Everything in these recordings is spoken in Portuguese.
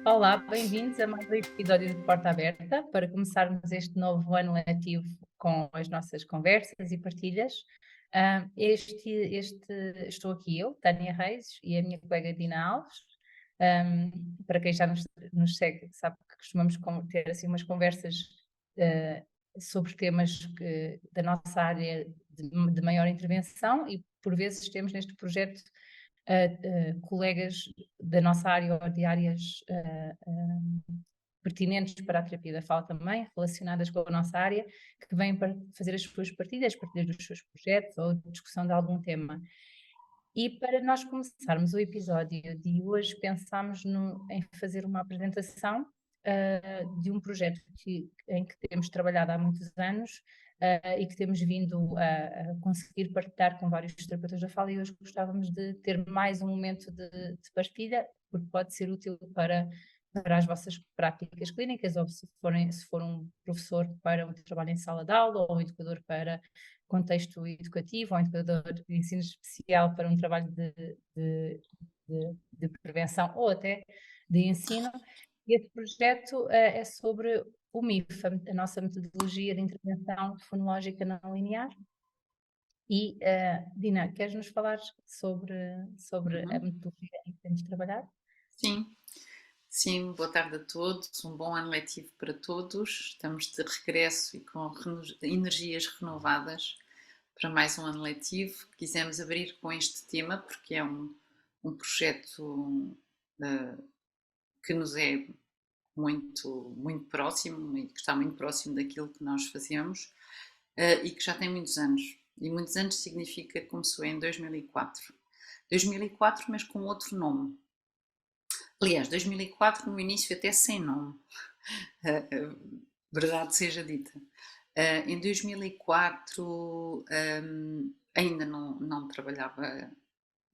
Olá, bem-vindos a mais um episódio de Porta Aberta, para começarmos este novo ano letivo com as nossas conversas e partilhas. Estou aqui eu, Tânia Reis, e a minha colega Dina Alves. Para quem já nos segue, sabe que costumamos ter assim umas conversas sobre temas da nossa área de maior intervenção e por vezes temos neste projeto colegas da nossa área ou de áreas pertinentes para a terapia da fala também, relacionadas com a nossa área, que vêm para fazer as suas partilhas dos seus projetos ou discussão de algum tema. E para nós começarmos o episódio de hoje, pensámos em fazer uma apresentação de um projeto em que temos trabalhado há muitos anos e que temos vindo a conseguir partilhar com vários terapeutas da fala, e hoje gostávamos de ter mais um momento de partilha, porque pode ser útil para as vossas práticas clínicas, ou se for um professor para um trabalho em sala de aula, ou um educador para contexto educativo, ou um educador de ensino especial para um trabalho de prevenção ou até de ensino. E esse projeto é sobre o MIF, a nossa metodologia de intervenção fonológica não linear. E, Dina, queres nos falar sobre a Uhum. metodologia em que temos trabalhado? Sim, sim, boa tarde a todos, um bom ano letivo para todos. Estamos de regresso e com energias renovadas para mais um ano letivo. Quisemos abrir com este tema porque é um projeto eh, que nos é muito próximo e que está muito próximo daquilo que nós fazemos e que já tem muitos anos. E muitos anos significa que começou em 2004. 2004, mas com outro nome. Aliás, 2004 no início até sem nome, verdade seja dita. Em 2004 ainda não trabalhava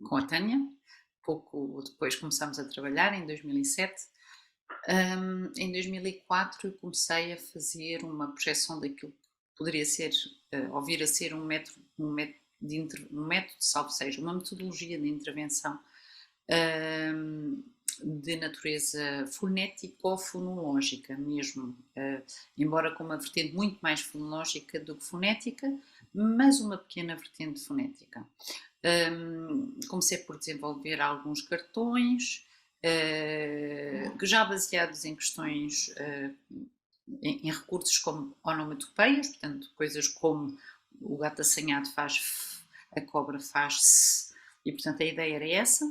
com a Tânia, pouco depois começámos a trabalhar, em 2007. Em 2004 eu comecei a fazer uma projeção daquilo que poderia ser, ou vir a ser um método, salvo seja, uma metodologia de intervenção de natureza fonético-fonológica mesmo, embora com uma vertente muito mais fonológica do que fonética, mas uma pequena vertente fonética. Comecei por desenvolver alguns cartões, que já baseados em questões, em recursos como onomatopeias, portanto, coisas como o gato assanhado faz f, a cobra faz s, e portanto a ideia era essa.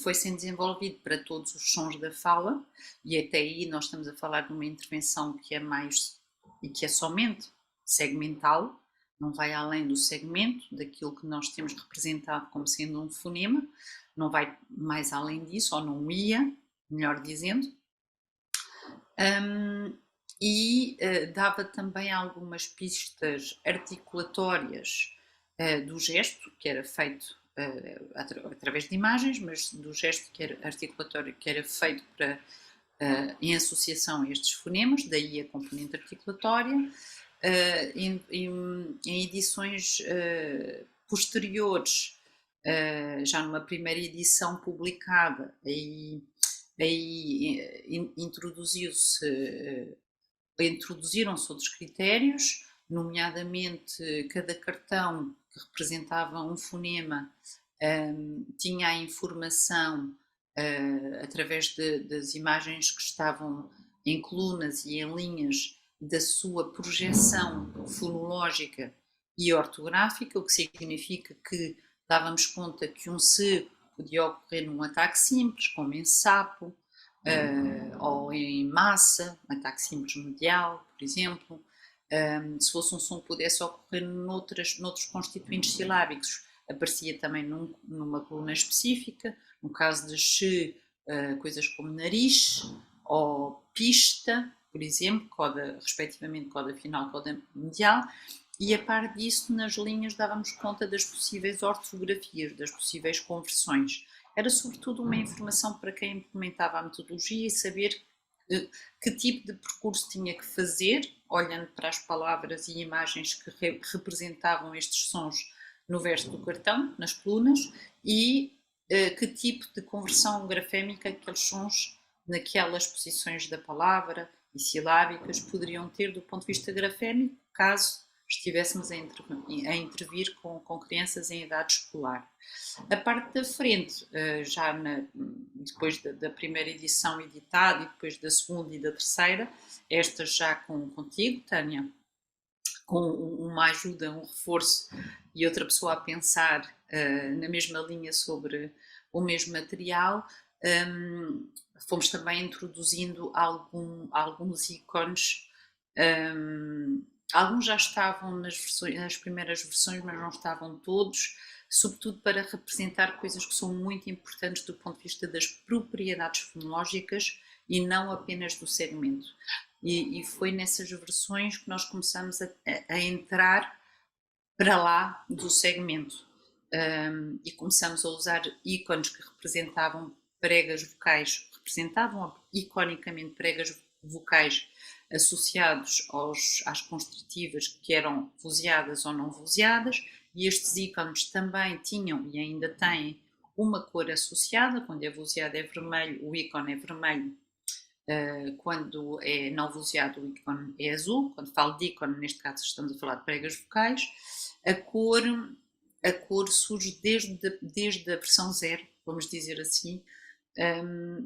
Foi sendo desenvolvido para todos os sons da fala, e até aí nós estamos a falar de uma intervenção que é mais e que é somente segmental, não vai além do segmento, daquilo que nós temos representado como sendo um fonema, não vai mais além disso, ou não ia, melhor dizendo. Dava também algumas pistas articulatórias do gesto, que era feito através de imagens, mas do gesto que era articulatório, que era feito em associação a estes fonemas, daí a componente articulatória. Em edições posteriores, já numa primeira edição publicada, aí introduziram-se outros critérios, nomeadamente cada cartão que representava um fonema tinha a informação através das imagens que estavam em colunas e em linhas da sua projeção fonológica e ortográfica, o que significa que dávamos conta que um se podia ocorrer num ataque simples, como em sapo, ou em massa, ataque simples medial, por exemplo. Se fosse um som que pudesse ocorrer noutros constituintes silábicos, aparecia também numa coluna específica. No caso de che, coisas como nariz ou pista, por exemplo, coda, respectivamente coda final, coda medial, e a par disso, nas linhas dávamos conta das possíveis ortografias, das possíveis conversões. Era sobretudo uma informação para quem implementava a metodologia e saber que tipo de percurso tinha que fazer, olhando para as palavras e imagens que representavam estes sons no verso do cartão, nas colunas, e que tipo de conversão grafémica aqueles sons naquelas posições da palavra e silábicas poderiam ter do ponto de vista grafémico, caso estivéssemos a intervir com crianças em idade escolar. A parte da frente, depois da primeira edição editada e depois da segunda e da terceira, estas já contigo, Tânia, com uma ajuda, um reforço e outra pessoa a pensar na mesma linha sobre o mesmo material, fomos também introduzindo alguns ícones. Alguns já estavam nas primeiras versões, mas não estavam todos, sobretudo para representar coisas que são muito importantes do ponto de vista das propriedades fonológicas e não apenas do segmento. E foi nessas versões que nós começamos a entrar para lá do segmento. E começamos a usar ícones que representavam pregas vocais, representavam iconicamente pregas vocais associados às constritivas que eram vozeadas ou não vozeadas, e estes ícones também tinham e ainda têm uma cor associada. Quando é vozeado é vermelho, o ícone é vermelho. Quando é não vozeado, o ícone é azul. Quando falo de ícone, neste caso estamos a falar de pregas vocais. A cor surge desde a versão 0, vamos dizer assim,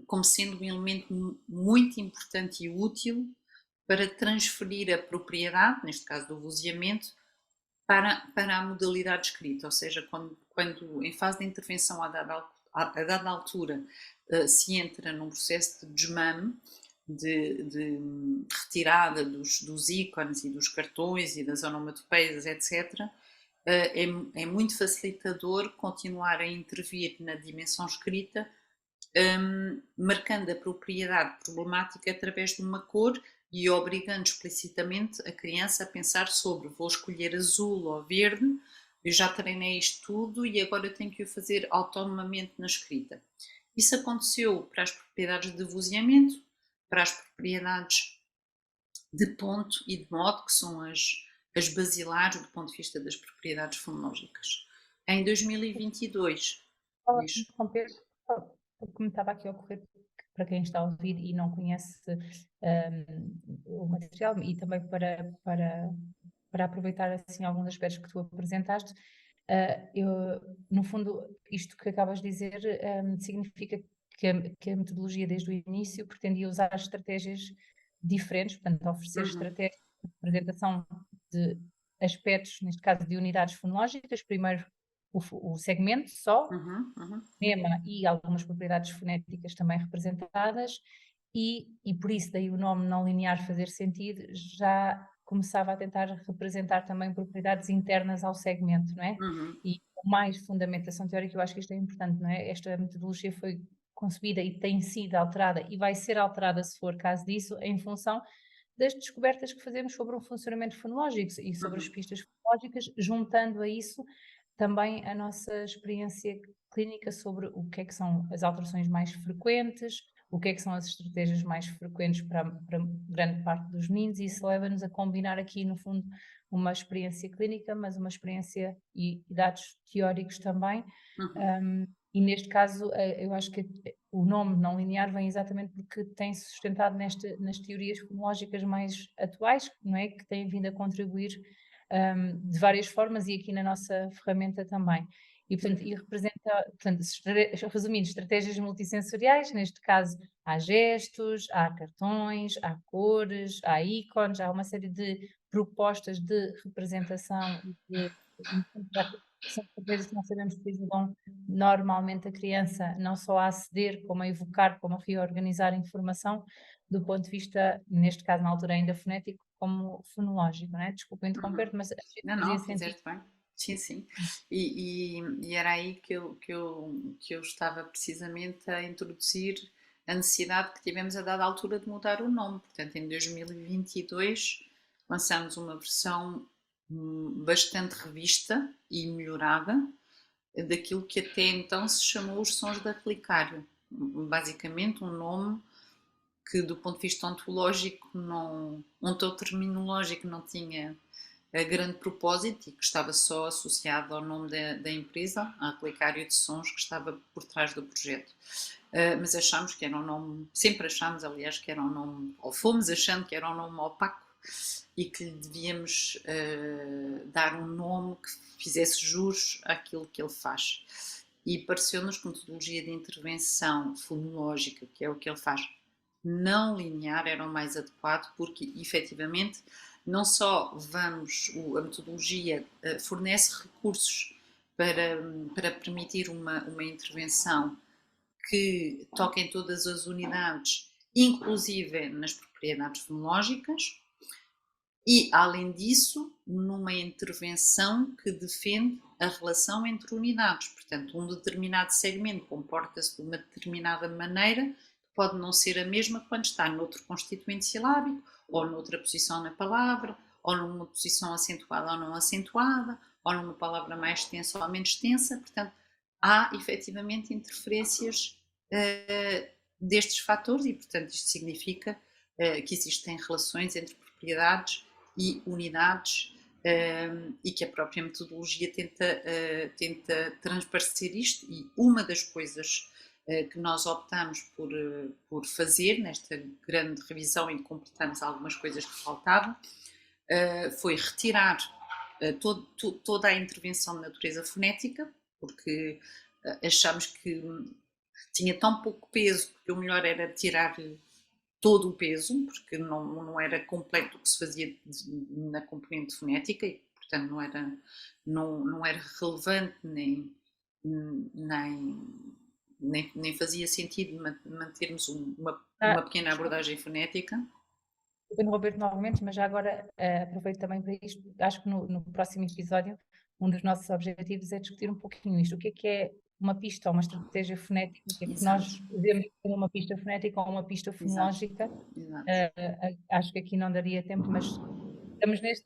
como sendo um elemento muito importante e útil para transferir a propriedade, neste caso do vozeamento, para a modalidade escrita. Ou seja, quando em fase de intervenção a dada altura se entra num processo de desmame, de retirada dos ícones e dos cartões e das onomatopeias, etc., é muito facilitador continuar a intervir na dimensão escrita, marcando a propriedade problemática através de uma cor e obrigando explicitamente a criança a pensar sobre: vou escolher azul ou verde, eu já treinei isto tudo e agora eu tenho que o fazer autonomamente na escrita. Isso aconteceu para as propriedades de vozeamento, para as propriedades de ponto e de modo, que são as basilares do ponto de vista das propriedades fonológicas. Em 2022, Só diz. interromper, o que me estava aqui a ocorrer, para quem está a ouvir e não conhece o material, e também para aproveitar assim alguns aspectos que tu apresentaste, no fundo, isto que acabas de dizer significa que a metodologia desde o início pretendia usar estratégias diferentes, portanto, oferecer estratégias de apresentação de aspectos, neste caso de unidades fonológicas, primeiro o segmento só, fonema e algumas propriedades fonéticas também representadas, e por isso daí o nome não linear fazer sentido, já começava a tentar representar também propriedades internas ao segmento, não é? E com mais fundamentação teórica, eu acho que isto é importante, não é? Esta metodologia foi concebida e tem sido alterada e vai ser alterada, se for caso disso, em função das descobertas que fazemos sobre o funcionamento fonológico e sobre as pistas fonológicas, juntando a isso também a nossa experiência clínica sobre o que é que são as alterações mais frequentes, o que é que são as estratégias mais frequentes para grande parte dos meninos, e isso leva-nos a combinar aqui, no fundo, uma experiência clínica, mas uma experiência e dados teóricos também. E neste caso, eu acho que o nome não linear vem exatamente porque tem-se sustentado nas teorias fonológicas mais atuais, não é? Que têm vindo a contribuir de várias formas, e aqui na nossa ferramenta também. E, portanto, e representa, portanto, resumindo, estratégias multissensoriais. Neste caso há gestos, há cartões, há cores, há ícones, há uma série de propostas de representação e são estratégias que nós sabemos que ajudam normalmente a criança não só a aceder, como a evocar, como a reorganizar a informação do ponto de vista, neste caso na altura ainda fonético, como fonológico, não é? Desculpa interromper, mas acho que fazia Não, sentido. fizeste bem. Sim, sim. E era aí que eu estava precisamente a introduzir a necessidade que tivemos a dada altura de mudar o nome. Portanto, em 2022 lançamos uma versão bastante revista e melhorada daquilo que até então se chamou os sons da Relicário. Basicamente um nome que do ponto de vista ontológico, ontoterminológico, não tinha a grande propósito e que estava só associado ao nome da empresa, a Aplicário de Sons, que estava por trás do projeto. Mas achámos que era um nome, sempre achámos, aliás, que era um nome, ou fomos achando que era um nome opaco e que lhe devíamos dar um nome que fizesse jus àquilo que ele faz. E pareceu-nos que a metodologia de intervenção fonológica, que é o que ele faz, não linear, era o mais adequado, porque efetivamente não só a metodologia fornece recursos para permitir uma intervenção que toque em todas as unidades, inclusive nas propriedades fonológicas, e, além disso, numa intervenção que defende a relação entre unidades. Portanto, um determinado segmento comporta-se de uma determinada maneira, que pode não ser a mesma quando está noutro constituinte silábico, ou noutra posição na palavra, ou numa posição acentuada ou não acentuada, ou numa palavra mais extensa ou menos extensa. Portanto, há efetivamente interferências destes fatores e, portanto, isto significa que existem relações entre propriedades e unidades e que a própria metodologia tenta transparecer isto, e uma das coisas que nós optamos por fazer nesta grande revisão, em que completamos algumas coisas que faltavam, foi retirar toda a intervenção de natureza fonética, porque achámos que tinha tão pouco peso que o melhor era tirar todo o peso, porque não era completo o que se fazia na componente fonética e, portanto, não era relevante nem fazia sentido mantermos uma pequena abordagem fonética. Vou interromper novamente, mas já agora aproveito também para isto. Acho que no próximo episódio, um dos nossos objetivos é discutir um pouquinho isto. O que é uma pista ou uma estratégia fonética? O que é que nós podemos ter uma pista fonética ou uma pista fonológica? Acho que aqui não daria tempo, mas estamos neste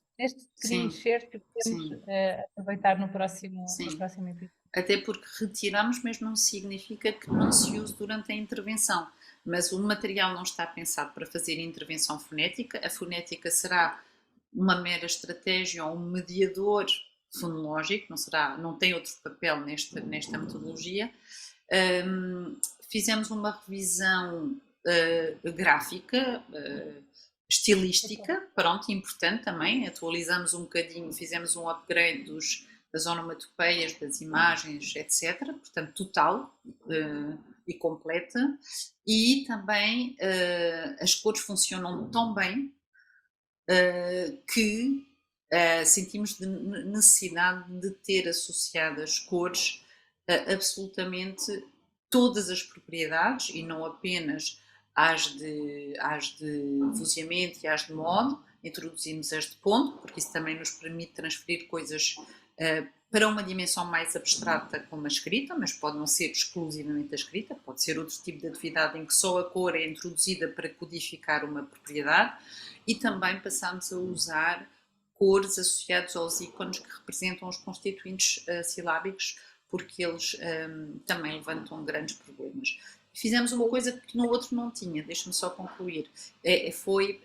pequenino excerto que podemos aproveitar no próximo episódio. Até porque retiramos, mas não significa que não se use durante a intervenção. Mas o material não está pensado para fazer intervenção fonética. A fonética será uma mera estratégia ou um mediador fonológico, não tem outro papel nesta metodologia. Fizemos uma revisão gráfica, estilística, pronto, importante também. Atualizamos um bocadinho, fizemos um upgrade das onomatopeias, das imagens, etc. Portanto, total e completa. E também as cores funcionam tão bem que sentimos de necessidade de ter associadas cores absolutamente todas as propriedades e não apenas às de vozeamento e às de modo. Introduzimos as de ponto, porque isso também nos permite transferir coisas para uma dimensão mais abstrata como a escrita, mas pode não ser exclusivamente a escrita, pode ser outro tipo de atividade em que só a cor é introduzida para codificar uma propriedade. E também passamos a usar cores associadas aos ícones que representam os constituintes silábicos, porque eles também levantam grandes problemas. Fizemos uma coisa que no outro não tinha, deixa-me só concluir, foi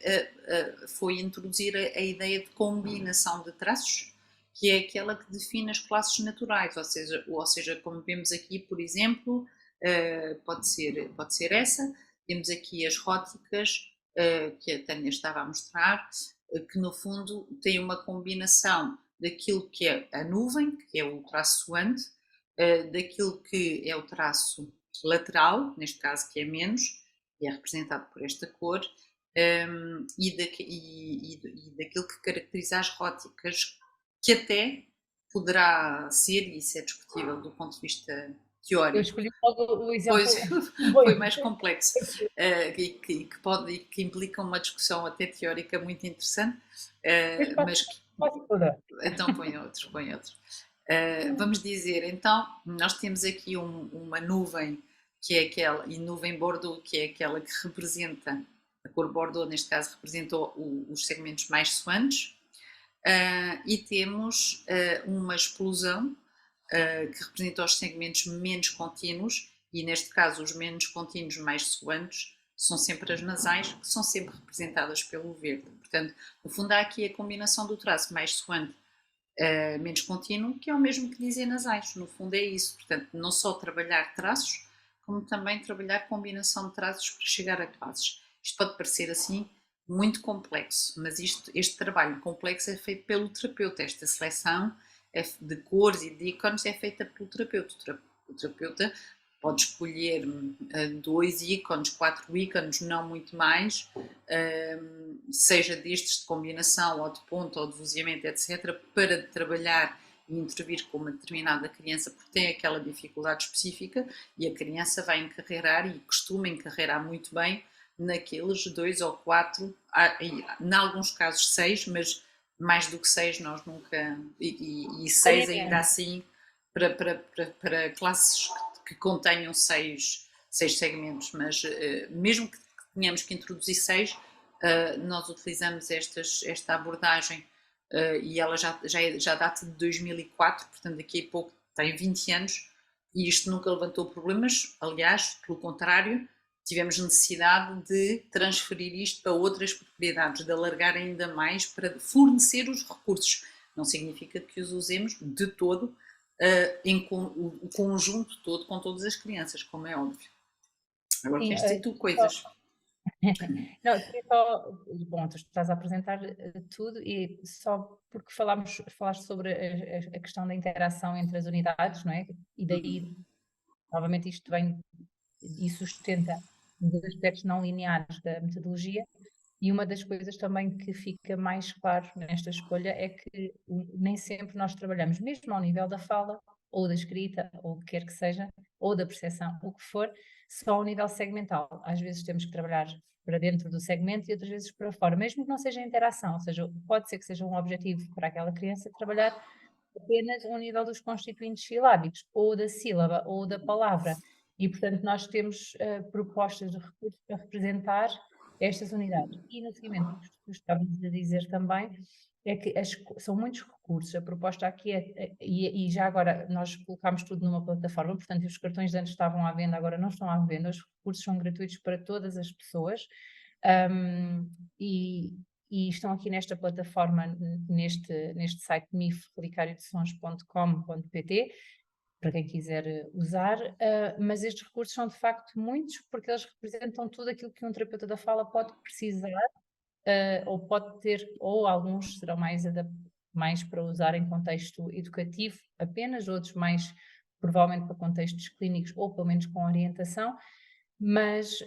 introduzir a ideia de combinação de traços, que é aquela que define as classes naturais, ou seja, como vemos aqui, por exemplo, pode ser essa, temos aqui as róticas, que a Tânia estava a mostrar, que no fundo tem uma combinação daquilo que é a nuvem, que é o traço soante, daquilo que é o traço lateral, neste caso que é menos, e é representado por esta cor, e daquilo que caracteriza as róticas, que até poderá ser, e isso é discutível do ponto de vista teórico. Eu escolhi logo o exemplo. Foi mais complexo que implica uma discussão até teórica muito interessante. Mas então põe outro. Vamos dizer, então, nós temos aqui uma nuvem que é aquela, e nuvem Bordeaux, que é aquela que representa, a cor Bordeaux neste caso representou os segmentos mais soantes, e temos uma explosão que representa os segmentos menos contínuos, e neste caso os menos contínuos mais soantes são sempre as nasais, que são sempre representadas pelo verde. Portanto, no fundo há aqui a combinação do traço mais suante, menos contínuo, que é o mesmo que dizer nasais. No fundo é isso. Portanto, não só trabalhar traços, como também trabalhar combinação de traços para chegar a classes. Isto pode parecer assim muito complexo, mas este trabalho complexo é feito pelo terapeuta. Esta seleção de cores e de ícones é feita pelo terapeuta. O terapeuta pode escolher 2 ícones, 4 ícones, não muito mais, seja destes de combinação ou de ponto ou de vozeamento, etc., para trabalhar e intervir com uma determinada criança porque tem aquela dificuldade específica, e a criança vai encarreirar e costuma encarreirar muito bem naqueles 2 ou 4, em alguns casos 6, mas mais do que 6 nós nunca, e 6 ainda assim para classes que contenham 6 segmentos, mas mesmo que tenhamos que introduzir 6, nós utilizamos esta abordagem, e ela já data de 2004, portanto daqui a pouco tem 20 anos, e isto nunca levantou problemas. Aliás, pelo contrário, tivemos necessidade de transferir isto para outras propriedades, de alargar ainda mais para fornecer os recursos. Não significa que os usemos de todo, o conjunto todo com todas as crianças, como é óbvio. Agora Sim, tens de dizer tu coisas. não, queria só, bom, tu estás a apresentar tudo e só porque falaste sobre a questão da interação entre as unidades, não é? E daí, novamente, isto vem e sustenta um dos aspectos não lineares da metodologia. E uma das coisas também que fica mais claro nesta escolha é que nem sempre nós trabalhamos, mesmo ao nível da fala, ou da escrita, ou o que quer que seja, ou da percepção, o que for, só ao nível segmental. Às vezes temos que trabalhar para dentro do segmento e outras vezes para fora, mesmo que não seja interação, ou seja, pode ser que seja um objetivo para aquela criança trabalhar apenas ao nível dos constituintes silábicos, ou da sílaba, ou da palavra. E, portanto, nós temos propostas de recursos para representar estas unidades. E, no seguimento, o que tu estavas a dizer também é que são muitos recursos. A proposta aqui e já agora nós colocámos tudo numa plataforma, portanto, os cartões de antes estavam à venda, agora não estão à venda. Os recursos são gratuitos para todas as pessoas. Um, e estão aqui nesta plataforma, neste site mifrelicariodesons.com.pt, para quem quiser usar, mas estes recursos são de facto muitos, porque eles representam tudo aquilo que um terapeuta da fala pode precisar, ou pode ter, ou alguns serão mais para usar em contexto educativo apenas, outros mais provavelmente para contextos clínicos ou pelo menos com orientação, mas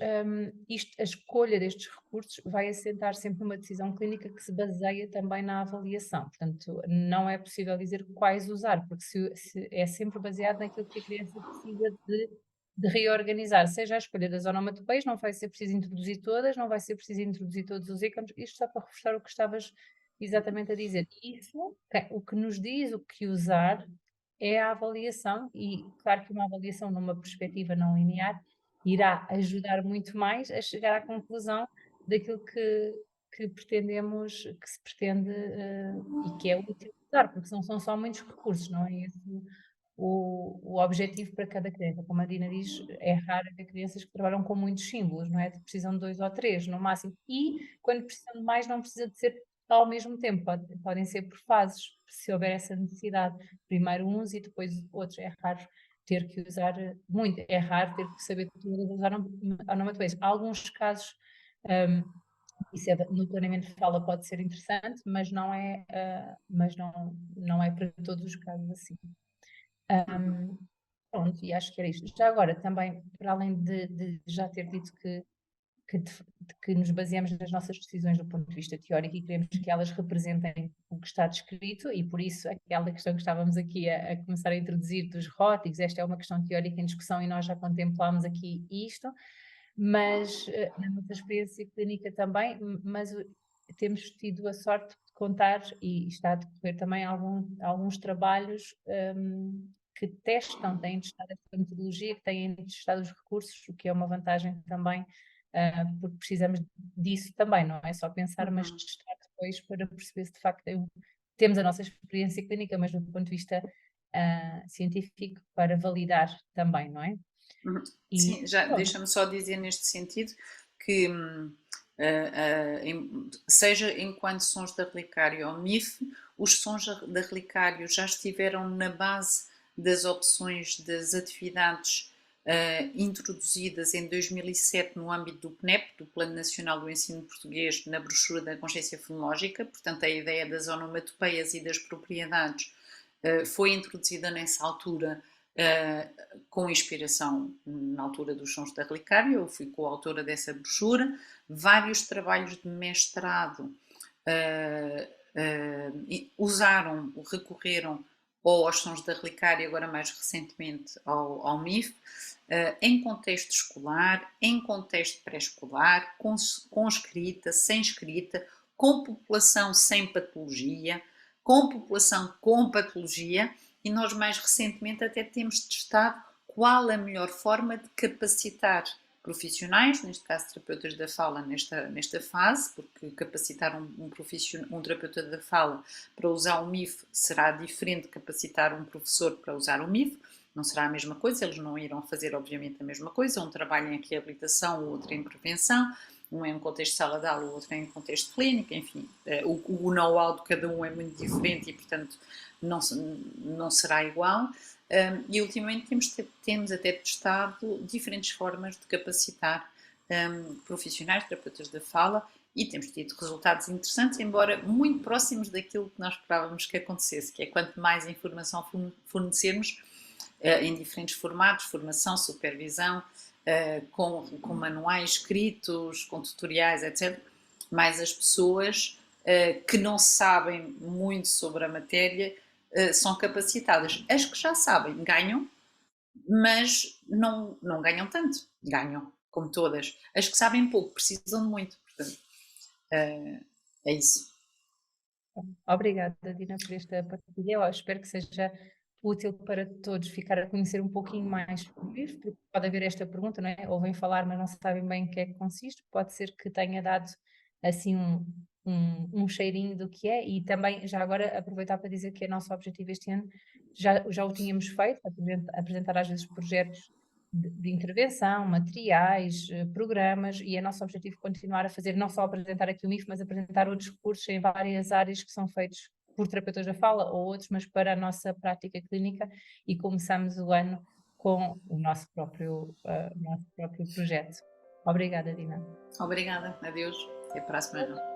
a escolha destes recursos vai assentar sempre numa decisão clínica que se baseia também na avaliação. Portanto, não é possível dizer quais usar, porque se é sempre baseado naquilo que a criança precisa de reorganizar. Seja a escolha das onomatopeias, não vai ser preciso introduzir todas, não vai ser preciso introduzir todos os ícones, isto só para reforçar o que estavas exatamente a dizer. Isso, o que nos diz o que usar é a avaliação, e claro que uma avaliação numa perspectiva não linear irá ajudar muito mais a chegar à conclusão daquilo que pretendemos, que se pretende e que é utilizar, porque não são só muitos recursos, não é esse o objetivo para cada criança. Como a Dina diz, é raro haver crianças que trabalham com muitos símbolos, não é? Precisam de 2 ou 3 no máximo. E quando precisam de mais, não precisa de ser ao mesmo tempo, podem ser por fases, se houver essa necessidade. Primeiro uns e depois outros. É raro ter que usar muito, é raro ter que saber todas as onomatopeias. Há alguns casos, isso no planeamento de fala pode ser interessante, mas não é para todos os casos assim. Pronto, e acho que era isto. Já agora, também, para além de já ter dito que nos baseamos nas nossas decisões do ponto de vista teórico e queremos que elas representem o que está descrito, e por isso aquela questão que estávamos aqui a começar a introduzir dos róticos, esta é uma questão teórica em discussão e nós já contemplámos aqui isto, mas na nossa experiência clínica também, mas temos tido a sorte de contar, e está a decorrer também alguns trabalhos que têm testado esta metodologia, que têm testado os recursos, o que é uma vantagem também, porque precisamos disso também, não é só pensar, mas testar depois para perceber se de facto temos a nossa experiência clínica, mas do ponto de vista científico, para validar também, não é? Sim, já deixa-me só dizer neste sentido que, seja enquanto sons da Relicário ou MIF, os sons da Relicário já estiveram na base das opções das atividades introduzidas em 2007 no âmbito do PNEP, do Plano Nacional do Ensino Português, na brochura da Consciência Fonológica. Portanto, a ideia das onomatopeias e das propriedades foi introduzida nessa altura, com inspiração na altura dos sons da Relicário. Eu fui coautora dessa brochura. Vários trabalhos de mestrado recorreram ou aos sons da Relicário, agora mais recentemente ao MIF, em contexto escolar, em contexto pré-escolar, com escrita, sem escrita, com população sem patologia, com população com patologia, e nós mais recentemente até temos testado qual a melhor forma de capacitar profissionais, neste caso terapeutas da fala nesta fase, porque capacitar um terapeuta da fala para usar o MIF será diferente de capacitar um professor para usar o MIF, não será a mesma coisa, eles não irão fazer obviamente a mesma coisa, um trabalha em reabilitação, o outro em prevenção, um é em contexto de sala de aula, o outro é em contexto clínico, enfim, o know-how de cada um é muito diferente e, portanto, não será igual. E ultimamente temos até testado diferentes formas de capacitar profissionais, terapeutas da fala, e temos tido resultados interessantes, embora muito próximos daquilo que nós esperávamos que acontecesse, que é quanto mais informação fornecermos em diferentes formatos, formação, supervisão, com manuais escritos, com tutoriais, etc., mais as pessoas que não sabem muito sobre a matéria são capacitadas. As que já sabem ganham, mas não ganham tanto. Ganham, como todas. As que sabem pouco precisam de muito. Portanto, é isso. Obrigada, Dina, por esta partilha. Eu espero que seja útil para todos ficar a conhecer um pouquinho mais sobre isto, porque pode haver esta pergunta, não é? Ouvem falar, mas não sabem bem em que é que consiste. Pode ser que tenha dado assim um cheirinho do que é, e também já agora aproveitar para dizer que é nosso objetivo este ano, já o tínhamos feito, apresentar às vezes projetos de intervenção, materiais, programas, e é nosso objetivo continuar a fazer, não só apresentar aqui o MIF, mas apresentar outros recursos em várias áreas que são feitos por terapeutas da fala ou outros, mas para a nossa prática clínica, e começamos o ano com o nosso próprio projeto. Obrigada, Dina. Obrigada. Adeus. Até para a semana.